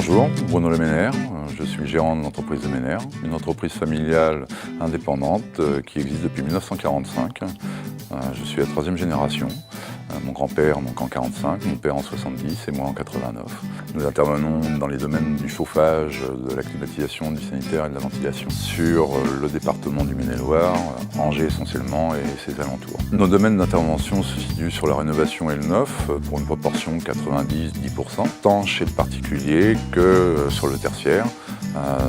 Bonjour, Bruno Leménaire, je suis gérant de l'entreprise Leménaire, une entreprise familiale indépendante qui existe depuis 1945. Je suis la troisième génération, mon grand-père donc en 45, mon père en 70 et moi en 89. Nous intervenons dans les domaines du chauffage, de la climatisation, du sanitaire et de la ventilation sur le département du Maine-et-Loire, Angers essentiellement et ses alentours. Nos domaines d'intervention se situent sur la rénovation et le neuf pour une proportion 90-10%, tant chez le particulier que sur le tertiaire,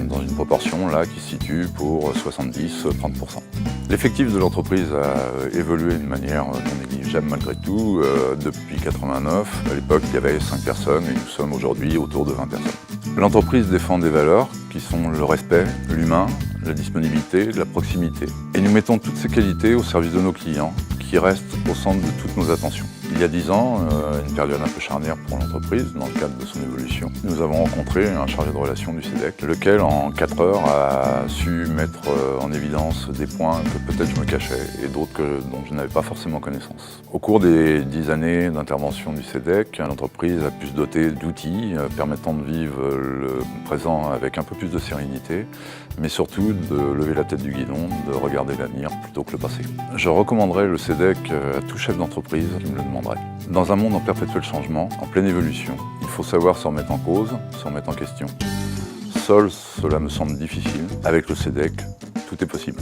dans une proportion là qui se situe pour 70-30%. L'effectif de l'entreprise a évolué de manière non négligeable malgré tout. Depuis 89, à l'époque il y avait 5 personnes et nous sommes aujourd'hui autour de 20 personnes. L'entreprise défend des valeurs qui sont le respect, l'humain, la disponibilité, la proximité. Et nous mettons toutes ces qualités au service de nos clients qui restent au centre de toutes nos attentions. Il y a 10 ans, une période un peu charnière pour l'entreprise dans le cadre de son évolution, nous avons rencontré un chargé de relations du CEDEC, lequel en 4 heures a su mettre en évidence des points que peut-être je me cachais et d'autres dont je n'avais pas forcément connaissance. Au cours des 10 années d'intervention du CEDEC, l'entreprise a pu se doter d'outils permettant de vivre le présent avec un peu plus de sérénité, mais surtout de lever la tête du guidon, de regarder l'avenir plutôt que le passé. Je recommanderais le CEDEC à tout chef d'entreprise qui me le demanderait. Dans un monde en perpétuel changement, en pleine évolution, il faut savoir se remettre en cause, se remettre en question. Seul, cela me semble difficile. Avec le CEDEC, tout est possible.